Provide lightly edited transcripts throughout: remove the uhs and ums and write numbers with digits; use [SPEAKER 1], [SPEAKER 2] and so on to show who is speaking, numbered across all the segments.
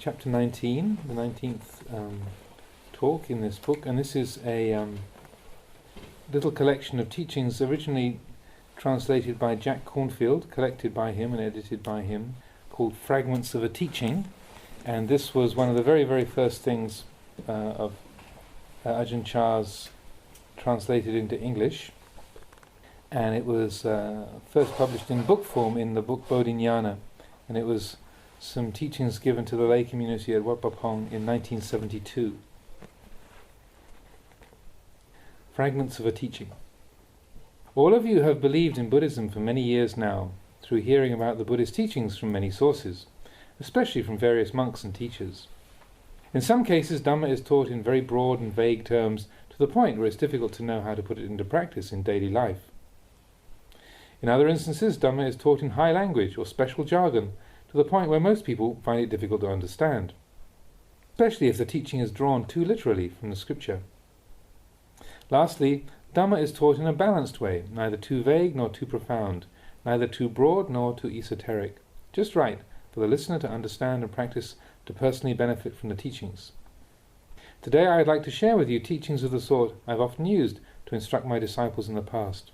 [SPEAKER 1] chapter 19, the 19th talk in this book, and this is a little collection of teachings originally translated by Jack Cornfield, collected by him and edited by him, called Fragments of a Teaching. And this was one of the very, very first things of Ajahn Chah's translated into English. And it was first published in book form in the book Bodhiñāna. And it was some teachings given to the lay community at Wat Pah Pong in 1972. Fragments of a Teaching. All of you have believed in Buddhism for many years now, through hearing about the Buddhist teachings from many sources, especially from various monks and teachers. In some cases, Dhamma is taught in very broad and vague terms to the point where it's difficult to know how to put it into practice in daily life. In other instances, Dhamma is taught in high language or special jargon to the point where most people find it difficult to understand, especially if the teaching is drawn too literally from the scripture. Lastly, Dhamma is taught in a balanced way, neither too vague nor too profound, neither too broad nor too esoteric, just right for the listener to understand and practice to personally benefit from the teachings. Today I'd like to share with you teachings of the sort I've often used to instruct my disciples in the past,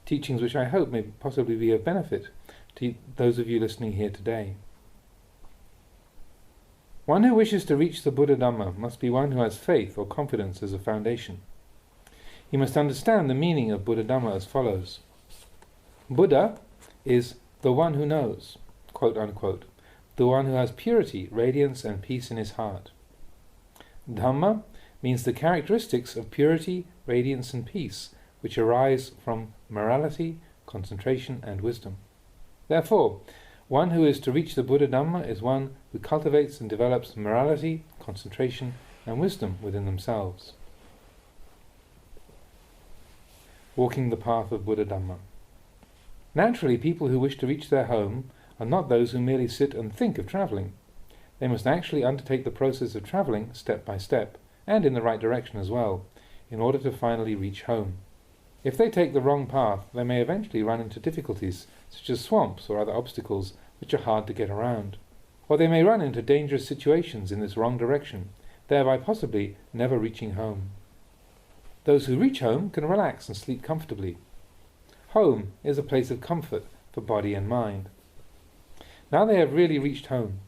[SPEAKER 1] teachings which I hope may possibly be of benefit to those of you listening here today. One who wishes to reach the Buddha Dhamma must be one who has faith or confidence as a foundation. He must understand the meaning of Buddha Dhamma as follows. Buddha is the one who knows, quote unquote, the one who has purity, radiance and peace in his heart. Dhamma means the characteristics of purity, radiance and peace which arise from morality, concentration and wisdom. Therefore, one who is to reach the Buddha Dhamma is one who cultivates and develops morality, concentration and wisdom within themselves. Walking the path of Buddha Dhamma. Naturally, people who wish to reach their home are not those who merely sit and think of travelling. They must actually undertake the process of travelling step by step, and in the right direction as well, in order to finally reach home. If they take the wrong path, they may eventually run into difficulties, such as swamps or other obstacles which are hard to get around. Or they may run into dangerous situations in this wrong direction, thereby possibly never reaching home. Those who reach home can relax and sleep comfortably. Home is a place of comfort for body and mind. Now they have really reached home,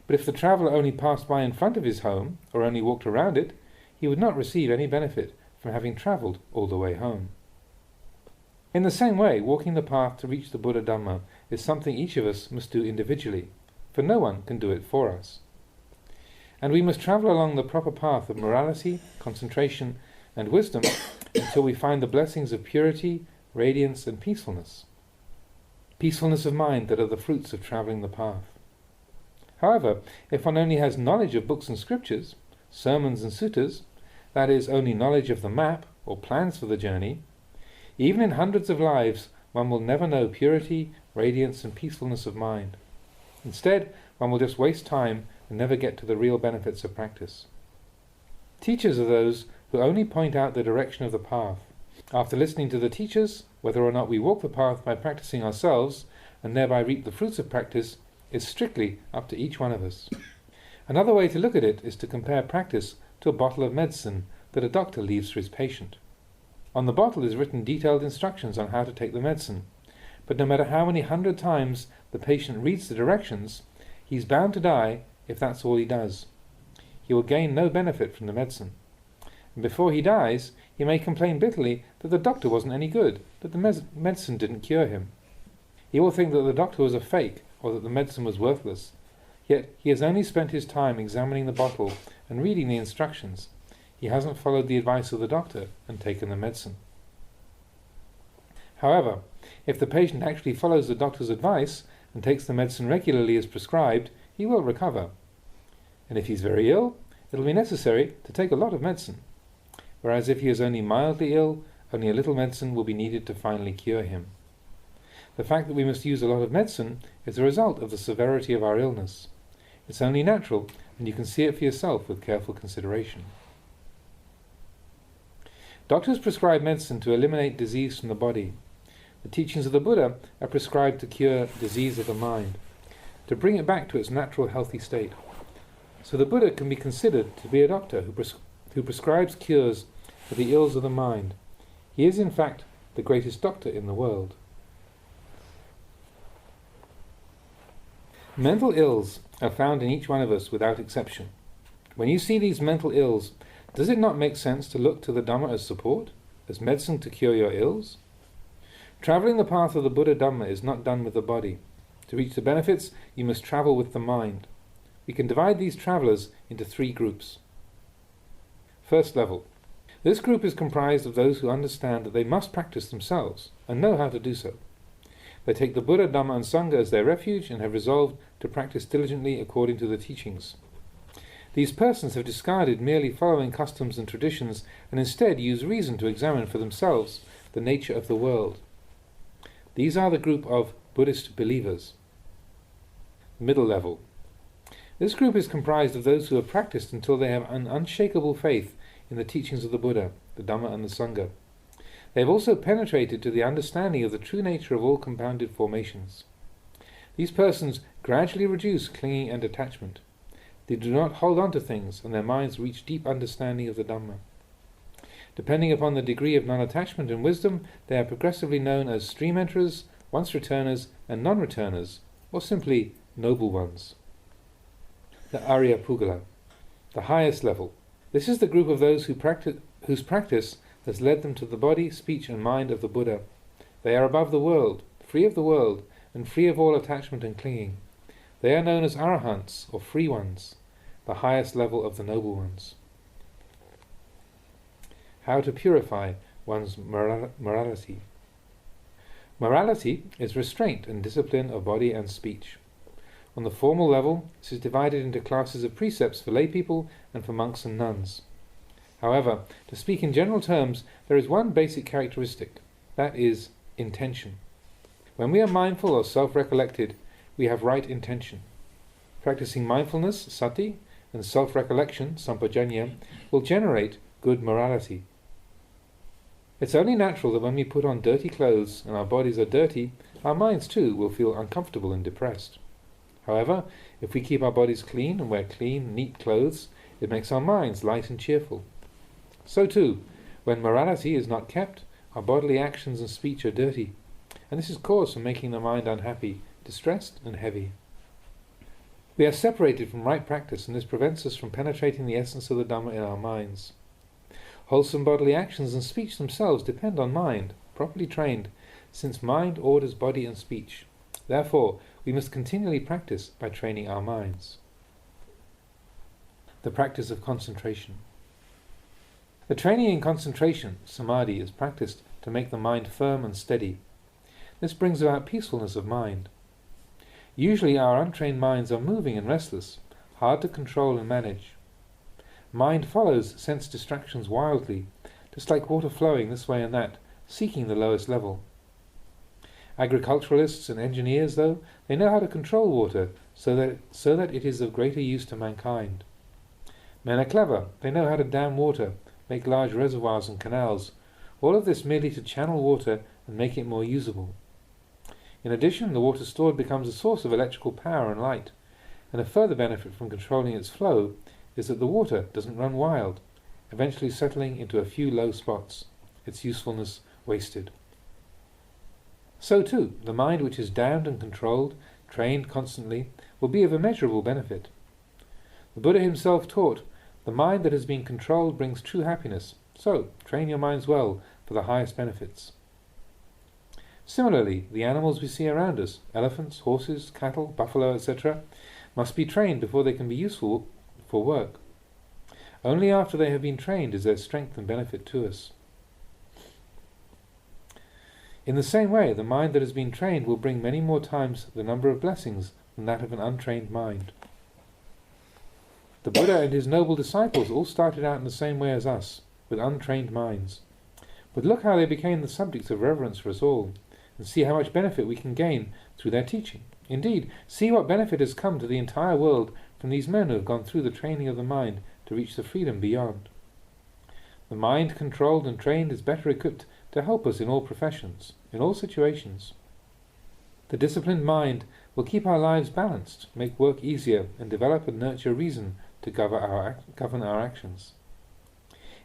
[SPEAKER 1] but if the traveller only passed by in front of his home, or only walked around it, he would not receive any benefit from having travelled all the way home. In the same way, walking the path to reach the Buddha Dhamma is something each of us must do individually, for no one can do it for us. And we must travel along the proper path of morality, concentration, and wisdom until we find the blessings of purity, radiance, and peacefulness. Peacefulness of mind that are the fruits of travelling the path. However, if one only has knowledge of books and scriptures, sermons and suttas, that is, only knowledge of the map or plans for the journey, even in hundreds of lives one will never know purity, radiance and peacefulness of mind. Instead, one will just waste time and never get to the real benefits of practice. Teachers are those who only point out the direction of the path. After listening to the teachers, whether or not we walk the path by practicing ourselves and thereby reap the fruits of practice is strictly up to each one of us. Another way to look at it is to compare practice to a bottle of medicine that a doctor leaves for his patient. On the bottle is written detailed instructions on how to take the medicine, but no matter how many 100 times the patient reads the directions, he's bound to die if that's all he does. He will gain no benefit from the medicine. And before he dies, he may complain bitterly that the doctor wasn't any good, that the medicine didn't cure him. He will think that the doctor was a fake, or that the medicine was worthless. Yet he has only spent his time examining the bottle and reading the instructions. He hasn't followed the advice of the doctor and taken the medicine. However, if the patient actually follows the doctor's advice and takes the medicine regularly as prescribed, he will recover. And if he's very ill, it will be necessary to take a lot of medicine. Whereas if he is only mildly ill, only a little medicine will be needed to finally cure him. The fact that we must use a lot of medicine is a result of the severity of our illness. It's only natural, and you can see it for yourself with careful consideration. Doctors prescribe medicine to eliminate disease from the body. The teachings of the Buddha are prescribed to cure disease of the mind, to bring it back to its natural healthy state. So the Buddha can be considered to be a doctor who prescribes cures for the ills of the mind. He is in fact the greatest doctor in the world. Mental ills are found in each one of us without exception. When you see these mental ills, does it not make sense to look to the Dhamma as support, as medicine to cure your ills? Travelling the path of the Buddha Dhamma is not done with the body. To reach the benefits, you must travel with the mind. We can divide these travellers into 3 groups. First level. This group is comprised of those who understand that they must practice themselves and know how to do so. They take the Buddha, Dhamma and Sangha as their refuge and have resolved to practice diligently according to the teachings. These persons have discarded merely following customs and traditions and instead use reason to examine for themselves the nature of the world. These are the group of Buddhist believers. Middle level. This group is comprised of those who have practiced until they have an unshakable faith in the teachings of the Buddha, the Dhamma and the Sangha. They have also penetrated to the understanding of the true nature of all compounded formations. These persons gradually reduce clinging and attachment. They do not hold on to things, and their minds reach deep understanding of the Dhamma. Depending upon the degree of non-attachment and wisdom, they are progressively known as stream enterers, once-returners, and non-returners, or simply noble ones. The Arya Pugala, the highest level. This is the group of those whose practice has led them to the body, speech and mind of the Buddha. They are above the world, free of the world, and free of all attachment and clinging. They are known as Arahants, or free ones, the highest level of the noble ones. How to purify one's morality. Morality is restraint and discipline of body and speech. On the formal level, this is divided into classes of precepts for lay people and for monks and nuns. However, to speak in general terms, there is one basic characteristic, that is, intention. When we are mindful or self-recollected, we have right intention. Practicing mindfulness, sati, and self-recollection, sampajanya, will generate good morality. It's only natural that when we put on dirty clothes and our bodies are dirty, our minds too will feel uncomfortable and depressed. However, if we keep our bodies clean and wear clean, neat clothes, it makes our minds light and cheerful. So too, when morality is not kept, our bodily actions and speech are dirty, and this is cause for making the mind unhappy, distressed and heavy. We are separated from right practice, and this prevents us from penetrating the essence of the Dhamma in our minds. Wholesome bodily actions and speech themselves depend on mind, properly trained, since mind orders body and speech. Therefore, we must continually practice by training our minds. The practice of concentration. The training in concentration, samadhi, is practiced to make the mind firm and steady. This brings about peacefulness of mind. Usually our untrained minds are moving and restless, hard to control and manage. Mind follows sense distractions wildly, just like water flowing this way and that, seeking the lowest level. Agriculturalists and engineers, though, they know how to control water so that it is of greater use to mankind. Men are clever, they know how to dam water, make large reservoirs and canals, all of this merely to channel water and make it more usable. In addition, the water stored becomes a source of electrical power and light, and a further benefit from controlling its flow is that the water doesn't run wild, eventually settling into a few low spots, its usefulness wasted. So too, the mind which is dammed and controlled, trained constantly, will be of immeasurable benefit. The Buddha himself taught, the mind that has been controlled brings true happiness, so train your minds well for the highest benefits. Similarly, the animals we see around us, elephants, horses, cattle, buffalo, etc., must be trained before they can be useful for work. Only after they have been trained is their strength and benefit to us. In the same way, the mind that has been trained will bring many more times the number of blessings than that of an untrained mind. The Buddha and his noble disciples all started out in the same way as us, with untrained minds. But look how they became the subjects of reverence for us all, and see how much benefit we can gain through their teaching. Indeed, see what benefit has come to the entire world from these men who have gone through the training of the mind to reach the freedom beyond. The mind controlled and trained is better equipped to help us in all professions, in all situations. The disciplined mind will keep our lives balanced, make work easier, and develop and nurture reason to govern our actions.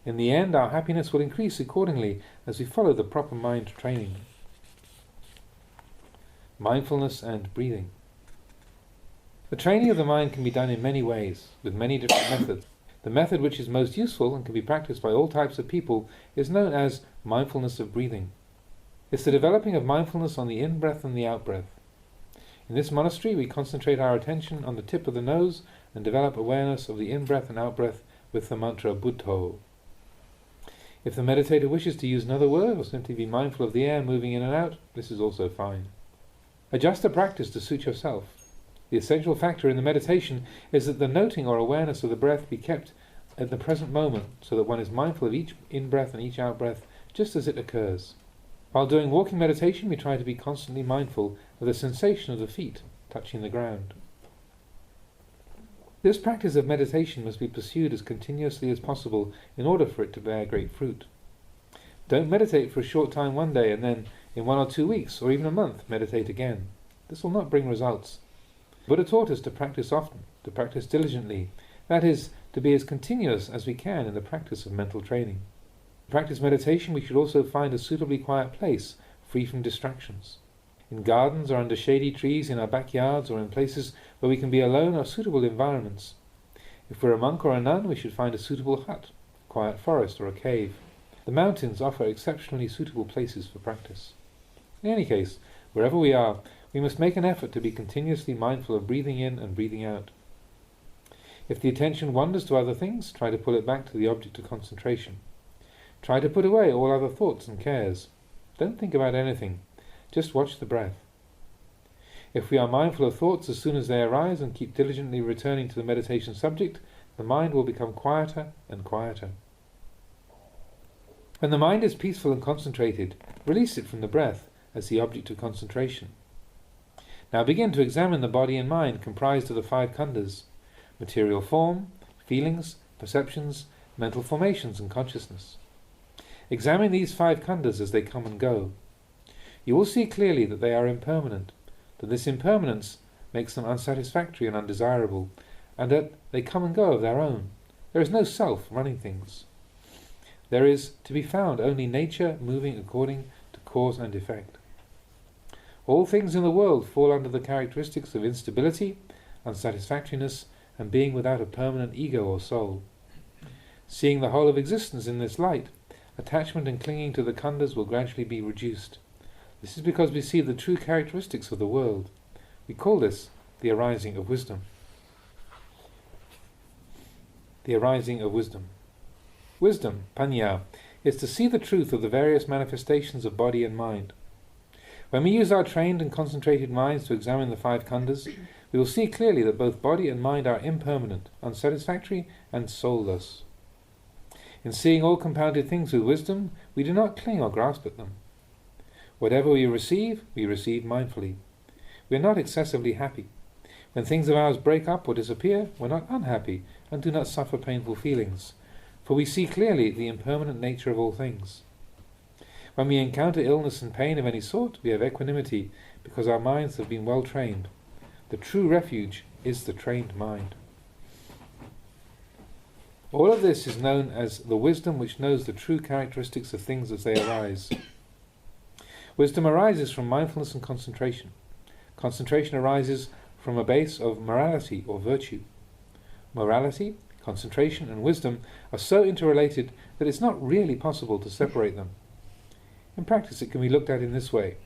[SPEAKER 1] In the end, our happiness will increase accordingly as we follow the proper mind training. Mindfulness and breathing. The training of the mind can be done in many ways, with many different methods. The method which is most useful and can be practiced by all types of people is known as mindfulness of breathing. It's the developing of mindfulness on the in-breath and the out-breath. In this monastery, we concentrate our attention on the tip of the nose and develop awareness of the in-breath and out-breath with the mantra Buddho. If the meditator wishes to use another word or simply be mindful of the air moving in and out, this is also fine. Adjust the practice to suit yourself. The essential factor in the meditation is that the noting or awareness of the breath be kept at the present moment, so that one is mindful of each in-breath and each out-breath just as it occurs. While doing walking meditation, we try to be constantly mindful of the sensation of the feet touching the ground. This practice of meditation must be pursued as continuously as possible in order for it to bear great fruit. Don't meditate for a short time one day and then, in 1 or 2 weeks, or even a month, meditate again. This will not bring results. Buddha taught us to practice often, to practice diligently, that is, to be as continuous as we can in the practice of mental training. To practice meditation, we should also find a suitably quiet place, free from distractions. In gardens or under shady trees, in our backyards, or in places where we can be alone are suitable environments. If we're a monk or a nun, we should find a suitable hut, a quiet forest or a cave. The mountains offer exceptionally suitable places for practice. In any case, wherever we are, we must make an effort to be continuously mindful of breathing in and breathing out. If the attention wanders to other things, try to pull it back to the object of concentration. Try to put away all other thoughts and cares. Don't think about anything. Just watch the breath. If we are mindful of thoughts as soon as they arise and keep diligently returning to the meditation subject, the mind will become quieter and quieter. When the mind is peaceful and concentrated, release it from the breath as the object of concentration. Now begin to examine the body and mind comprised of the 5 khandhas: material form, feelings, perceptions, mental formations and consciousness. Examine these 5 khandhas as they come and go. You will see clearly that they are impermanent, that this impermanence makes them unsatisfactory and undesirable, and that they come and go of their own. There is no self running things. There is to be found only nature moving according to cause and effect. All things in the world fall under the characteristics of instability, unsatisfactoriness, and being without a permanent ego or soul. Seeing the whole of existence in this light, attachment and clinging to the khandhas will gradually be reduced. This is because we see the true characteristics of the world. We call this the arising of wisdom. The arising of wisdom. Wisdom, panya, is to see the truth of the various manifestations of body and mind. When we use our trained and concentrated minds to examine the 5 khandhas, we will see clearly that both body and mind are impermanent, unsatisfactory, and soulless. In seeing all compounded things with wisdom, we do not cling or grasp at them. Whatever we receive mindfully. We are not excessively happy. When things of ours break up or disappear, we are not unhappy and do not suffer painful feelings, for we see clearly the impermanent nature of all things. When we encounter illness and pain of any sort, we have equanimity because our minds have been well trained. The true refuge is the trained mind. All of this is known as the wisdom which knows the true characteristics of things as they arise. Wisdom arises from mindfulness and concentration. Concentration arises from a base of morality or virtue. Morality, concentration, and wisdom are so interrelated that it's not really possible to separate them. In practice, it can be looked at in this way.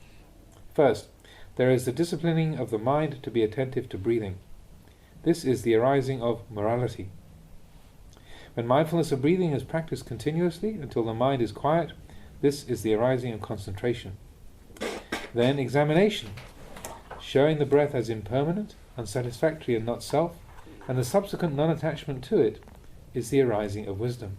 [SPEAKER 1] First, there is the disciplining of the mind to be attentive to breathing. This is the arising of morality. When mindfulness of breathing is practiced continuously until the mind is quiet, this is the arising of concentration. Then examination, showing the breath as impermanent, unsatisfactory and not self, and the subsequent non-attachment to it, is the arising of wisdom.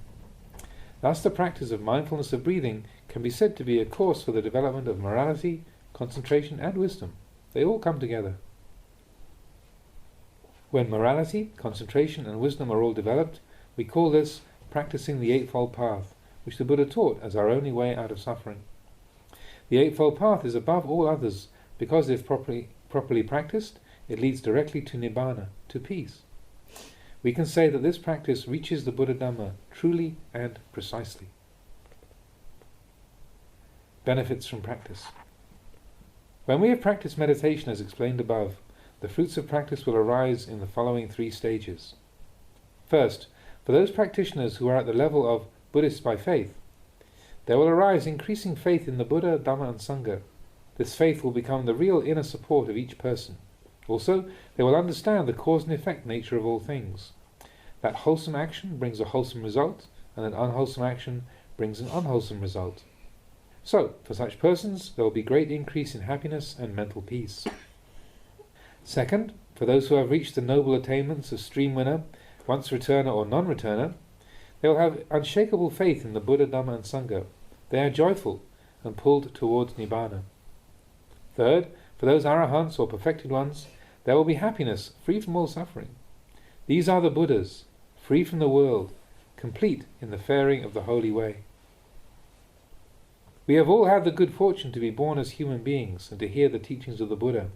[SPEAKER 1] Thus the practice of mindfulness of breathing can be said to be a course for the development of morality, concentration and wisdom. They all come together. When morality, concentration and wisdom are all developed, we call this practicing the Eightfold Path, which the Buddha taught as our only way out of suffering. The Eightfold Path is above all others because if properly practiced, it leads directly to Nibbana, to peace. we can say that this practice reaches the Buddha Dhamma truly and precisely. Benefits from practice. When we have practiced meditation as explained above, the fruits of practice will arise in the following 3 stages. First, for those practitioners who are at the level of Buddhists by faith, there will arise increasing faith in the Buddha, Dhamma and Sangha. This faith will become the real inner support of each person. Also, they will understand the cause and effect nature of all things. That wholesome action brings a wholesome result, and that unwholesome action brings an unwholesome result. So, for such persons, there will be great increase in happiness and mental peace. Second, for those who have reached the noble attainments of stream winner, once returner or non-returner, they will have unshakable faith in the Buddha, Dhamma and Sangha. They are joyful and pulled towards Nibbana. Third, for those arahants or perfected ones, there will be happiness, free from all suffering. These are the Buddhas, free from the world, complete in the faring of the holy way. We have all had the good fortune to be born as human beings and to hear the teachings of the Buddha.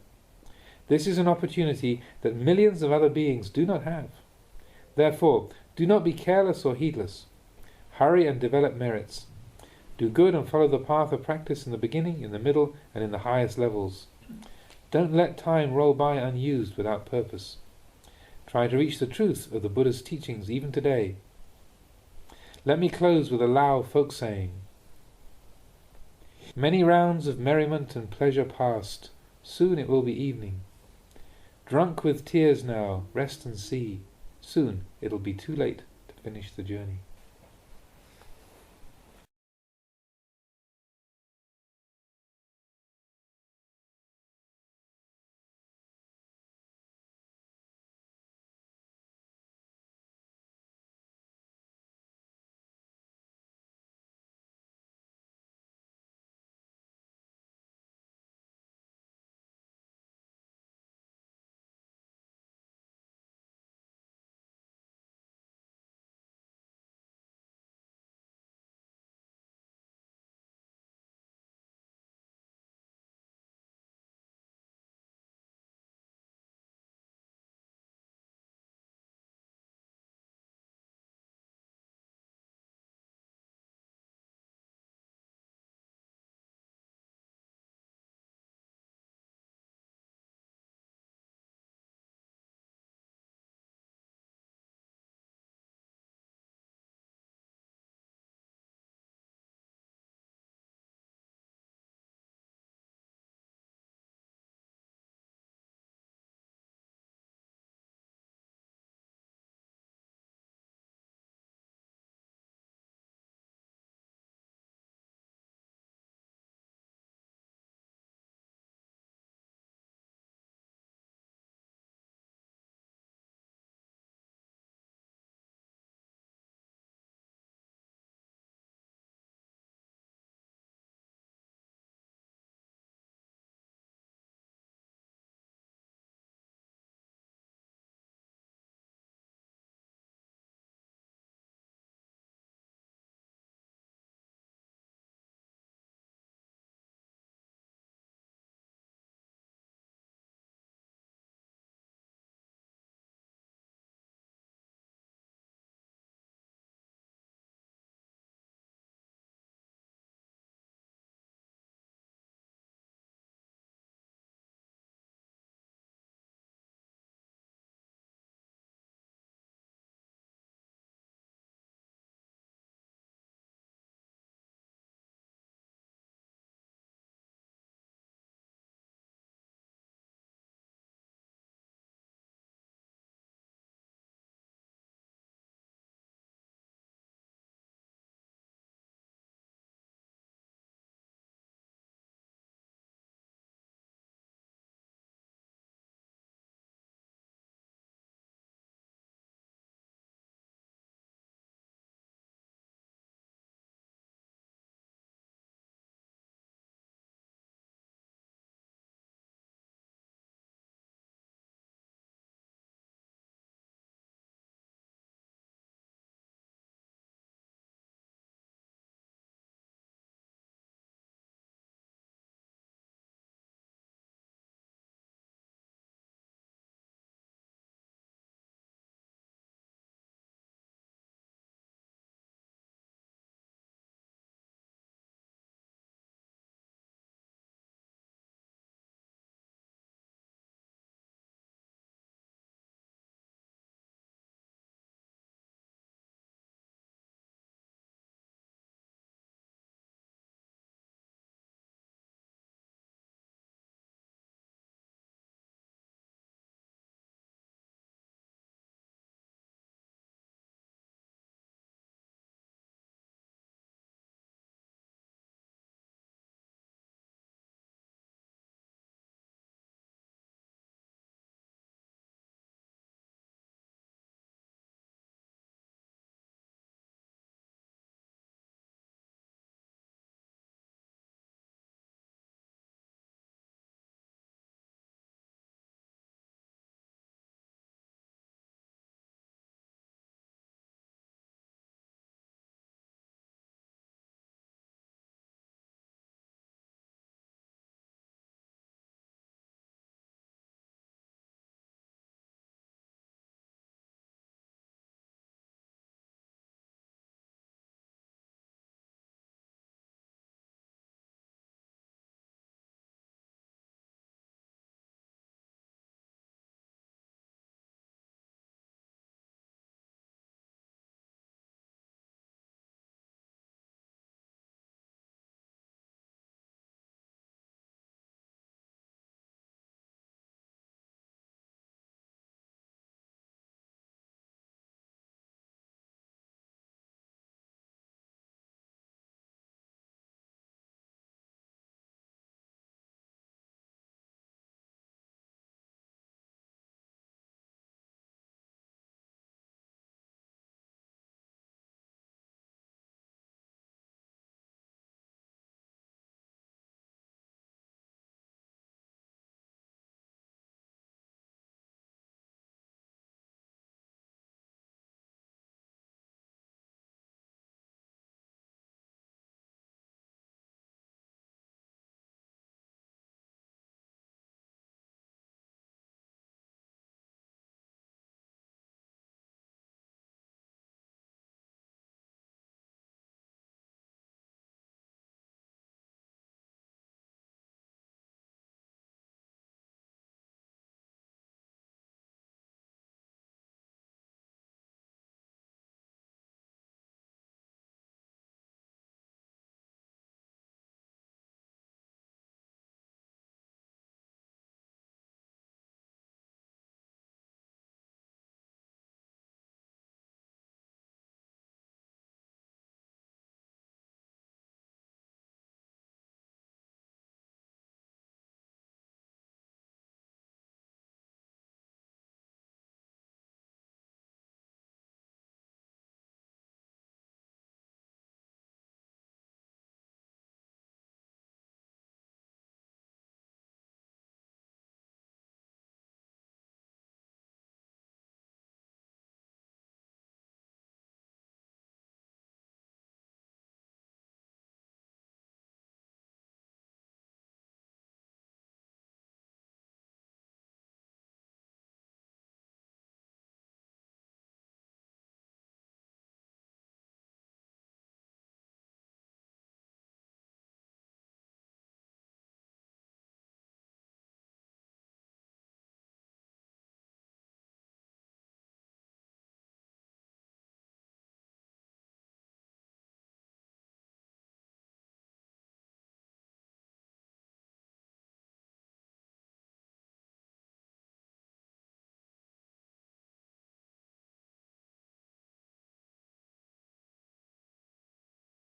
[SPEAKER 1] This is an opportunity that millions of other beings do not have. Therefore, do not be careless or heedless. Hurry and develop merits. Do good and follow the path of practice in the beginning, in the middle, and in the highest levels. Don't let time roll by unused without purpose. Try to reach the truth of the Buddha's teachings even today. Let me close with a Lao folk saying. Many rounds of merriment and pleasure past, soon it will be evening. Drunk with tears now, rest and see, soon it'll be too late to finish the journey.